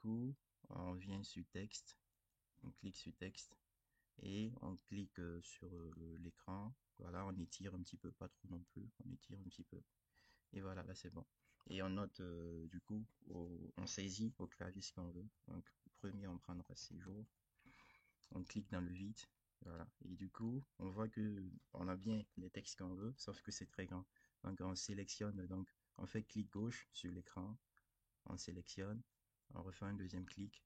coup, on vient sur texte, on clique sur texte et on clique sur l'écran. Voilà, on étire un petit peu, pas trop non plus, on étire un petit peu. Et voilà, là c'est bon. Et on note du coup, on saisit au clavier ce qu'on veut. Donc, le premier, on prendra séjour. On clique dans le vide. Voilà. Et du coup, on voit que on a bien les textes qu'on veut, sauf que c'est très grand. Donc, on sélectionne, donc, on fait clic gauche sur l'écran, on sélectionne, on refait un deuxième clic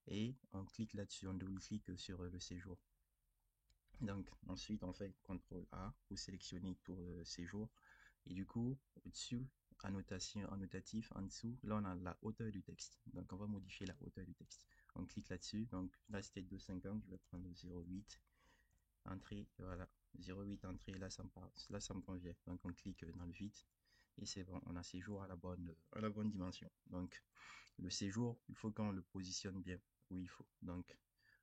et on clique là-dessus, on double-clique sur le séjour. Donc, ensuite, on fait CTRL A pour sélectionner tout le séjour. Et du coup, au-dessus, annotatif, en dessous, là, on a la hauteur du texte. Donc, on va modifier la hauteur du texte. On clique là-dessus. Donc, là, c'était 2,50. Je vais prendre 0,8. Entrée, voilà. 0,8 entrée, là, là, ça me convient. Donc, on clique dans le vide. Et c'est bon, on a séjour à la bonne dimension. Donc, le séjour, il faut qu'on le positionne bien où il faut. Donc,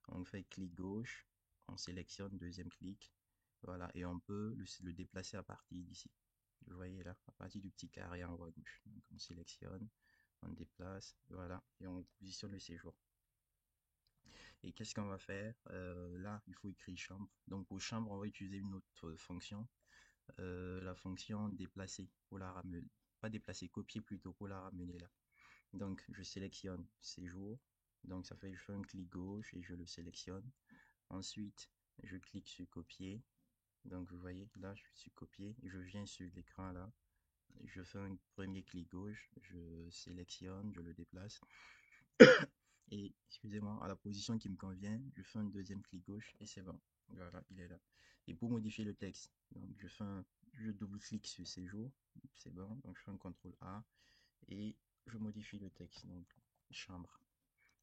on fait clic gauche, on sélectionne, deuxième clic, voilà, et on peut le déplacer à partir d'ici. Vous voyez là, à partir du petit carré en haut à gauche. Donc, on sélectionne, on déplace, voilà, et on positionne le séjour. Et qu'est-ce qu'on va faire? Là, il faut écrire chambre. Donc, pour chambre, on va utiliser une autre fonction, la fonction déplacer pour la ramener. Pas déplacer, copier plutôt pour la ramener là. Donc, je sélectionne séjour. Donc, ça fait, je fais un clic gauche et je le sélectionne. Ensuite, je clique sur copier. Donc, vous voyez, là, je suis copié. Je viens sur l'écran là. Je fais un premier clic gauche. Je sélectionne, je le déplace. Et, excusez-moi, à la position qui me convient, je fais un deuxième clic gauche et c'est bon. Voilà, il est là. Et pour modifier le texte, donc je double-clique sur séjour. C'est bon. Donc, je fais un CTRL A et je modifie le texte. Donc, chambre.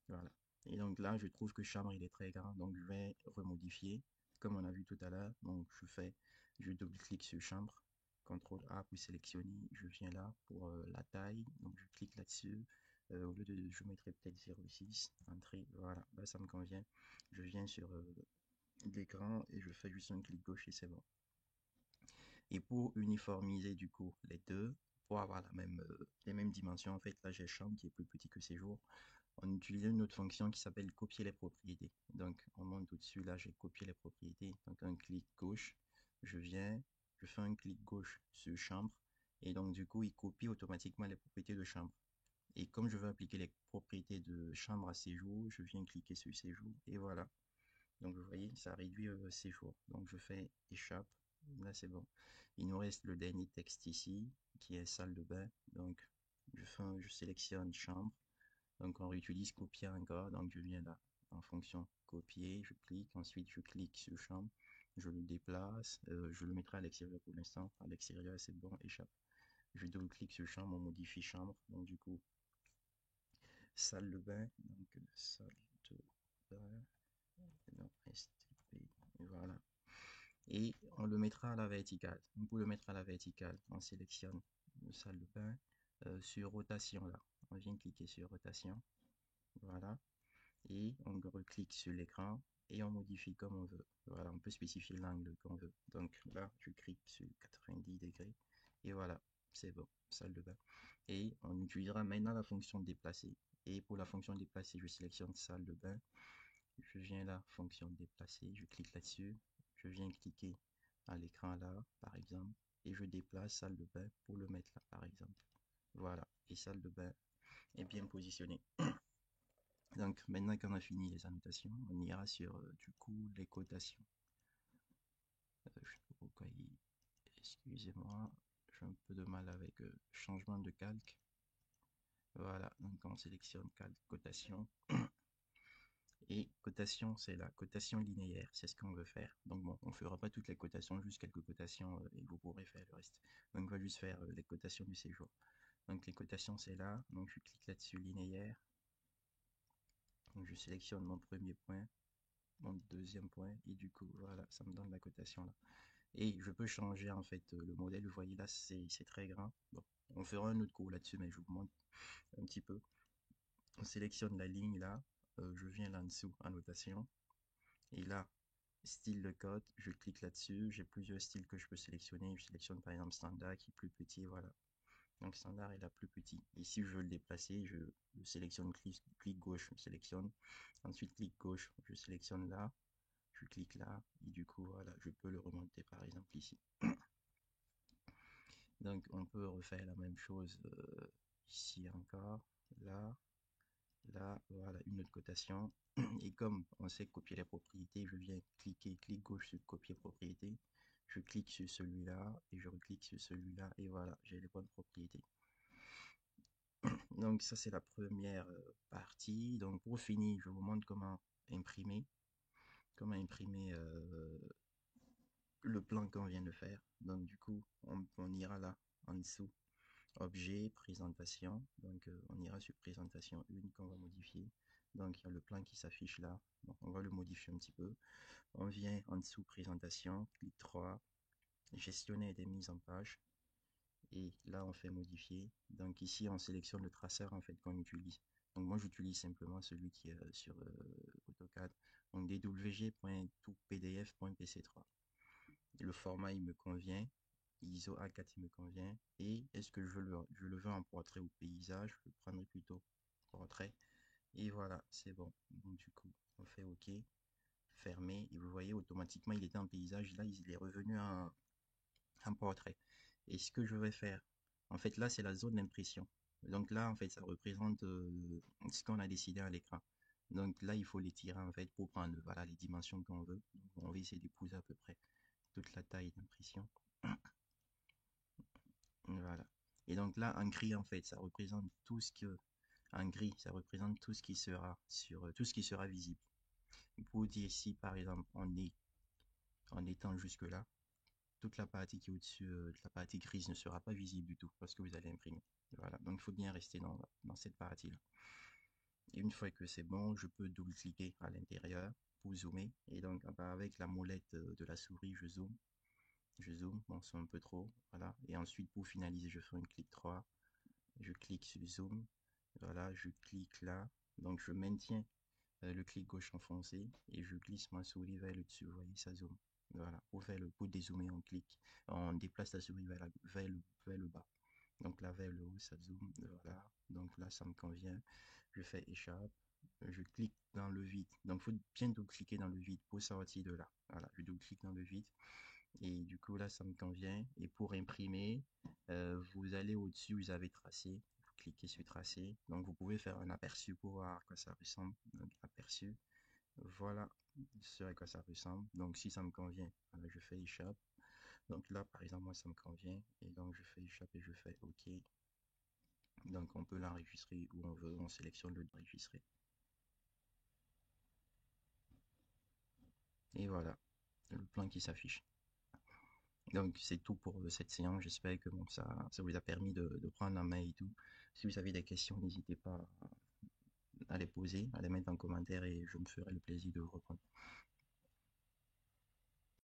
Voilà. Et donc là, je trouve que chambre, il est très grand. Donc, je vais remodifier, comme on a vu tout à l'heure. Donc, je double-clique sur chambre. CTRL A pour sélectionner. Je viens là pour la taille. Donc, je clique là-dessus. Au lieu de, je mettrai peut-être 0,6. Entrée. Voilà. Là, ça me convient. Je viens sur l'écran et je fais juste un clic gauche et c'est bon. Et pour uniformiser du coup les deux, pour avoir les mêmes dimensions, en fait, là j'ai chambre qui est plus petit que séjour. On utilise une autre fonction qui s'appelle copier les propriétés. Donc on monte au-dessus, là j'ai copié les propriétés. Donc un clic gauche, je viens, je fais un clic gauche sur chambre. Et donc du coup, il copie automatiquement les propriétés de chambre. Et comme je veux appliquer les propriétés de chambre à séjour, je viens cliquer sur séjour. Et voilà. Donc vous voyez, ça réduit séjour. Donc je fais échappe. Là c'est bon. Il nous reste le dernier texte ici, qui est salle de bain. Donc je sélectionne chambre. Donc on réutilise copier encore. Donc je viens là en fonction copier, je clique, ensuite je clique sur chambre, je le déplace, je le mettrai à l'extérieur pour l'instant. À l'extérieur c'est bon, échappe. Je double-clique sur chambre, on modifie chambre. Donc du coup, salle de bain. Donc salle de bain. Non, STP. Voilà. Et on le mettra à la verticale. Pour le mettre à la verticale, on sélectionne le salle de bain sur rotation là. On vient cliquer sur rotation. Voilà. Et on reclique sur l'écran et on modifie comme on veut. Voilà, on peut spécifier l'angle qu'on veut. Donc là, je clique sur 90 degrés et voilà, c'est bon, salle de bain. Et on utilisera maintenant la fonction déplacer. Et pour la fonction déplacer, je sélectionne salle de bain. Je viens là, fonction déplacer, je clique là-dessus. Je viens cliquer à l'écran là, par exemple, et je déplace salle de bain pour le mettre là, par exemple. Voilà, et salle de bain est bien positionnée. Donc maintenant qu'on a fini les annotations, on ira sur du coup les cotations. Je sais pas pourquoi excusez-moi, j'ai un peu de mal avec changement de calque. Voilà, donc on sélectionne calque, cotation. Et cotation, c'est la cotation linéaire, c'est ce qu'on veut faire. Donc bon, on ne fera pas toutes les cotations, juste quelques cotations et vous pourrez faire le reste. Donc on va juste faire les cotations du séjour. Donc les cotations, c'est là. Donc je clique là-dessus, linéaire. Donc je sélectionne mon premier point, mon deuxième point, et du coup, voilà, ça me donne la cotation là. Et je peux changer en fait le modèle, vous voyez là, c'est très grand. Bon, on fera un autre cours là-dessus, mais je vous montre un petit peu. On sélectionne la ligne là, je viens là en dessous, annotation, et là, style de code, je clique là-dessus, j'ai plusieurs styles que je peux sélectionner, je sélectionne par exemple standard qui est plus petit, voilà. Donc standard est la plus petite. Et si je veux le déplacer, je sélectionne clic gauche, je sélectionne. Ensuite clic gauche, je sélectionne là, je clique là, et du coup voilà, je peux le remonter par exemple ici. Donc on peut refaire la même chose ici encore, là, là, voilà, une autre cotation. Et comme on sait copier les propriétés, je viens cliquer, clic gauche sur copier propriété, je clique sur celui-là et je reclique sur celui-là et voilà, j'ai les bonnes propriétés. Donc ça c'est la première partie. Donc pour finir, je vous montre imprimer, comment imprimer le plan qu'on vient de faire. Donc du coup, on ira là en dessous, objet, présentation. Donc on ira sur présentation 1 qu'on va modifier. Donc il y a le plan qui s'affiche là. Donc, on va le modifier un petit peu. On vient en dessous présentation, clic 3, gestionnaire des mises en page. Et là on fait modifier. Donc ici on sélectionne le traceur en fait qu'on utilise. Donc moi j'utilise simplement celui qui est sur AutoCAD. Donc dwg.toutpdf.pc3. Le format il me convient, ISO A4 il me convient. Et est-ce que je le veux en portrait ou paysage? Je le prendrai plutôt portrait. Et voilà, c'est bon. Donc du coup, on fait OK, fermer. Et vous voyez, automatiquement il était en paysage. Là, il est revenu en portrait. Et ce que je vais faire, en fait, là, c'est la zone d'impression. Donc là, en fait, ça représente ce qu'on a décidé à l'écran. Donc là, il faut les tirer, en fait, pour prendre, voilà, les dimensions qu'on veut. Donc, on va essayer d'épouser à peu près toute la taille d'impression. Voilà. Et donc là, en gris, en fait, ça représente tout ce que, en gris, ça représente tout ce qui sera tout ce qui sera visible. Pour dire ici, par exemple, en étant jusque là, toute la partie qui est au-dessus de la partie grise ne sera pas visible du tout parce que vous allez imprimer. Voilà, donc il faut bien rester dans cette partie-là. Et une fois que c'est bon, je peux double-cliquer à l'intérieur pour zoomer. Et donc avec la molette de la souris, je zoome, bon c'est un peu trop, voilà. Et ensuite pour finaliser, je fais un clic 3, je clique sur zoom, voilà, je clique là, donc je maintiens le clic gauche enfoncé et je glisse ma souris vers le dessus, vous voyez, ça zoome. Voilà, pour dézoomer, on clique, on déplace la souris vers le bas. Donc là, vers le haut, ça zoome, voilà. Donc là, ça me convient. Je fais échappe, je clique dans le vide. Donc, il faut bien double-cliquer dans le vide pour sortir de là. Voilà, je double-clique dans le vide. Et du coup, là, ça me convient. Et pour imprimer, vous allez au-dessus, vous avez tracé. Vous cliquez sur tracé. Donc, vous pouvez faire un aperçu pour voir à quoi ça ressemble. Donc, aperçu. Voilà ce à quoi ça ressemble. Donc, si ça me convient, je fais échappe. Donc là, par exemple, moi, ça me convient. Et donc, je fais échappe et je fais OK. Donc, on peut l'enregistrer où on veut. On sélectionne le enregistrer. Et voilà, le plan qui s'affiche. Donc, c'est tout pour cette séance. J'espère que bon, ça vous a permis de prendre la main et tout. Si vous avez des questions, n'hésitez pas à les poser, à les mettre en commentaire et je me ferai le plaisir de vous répondre.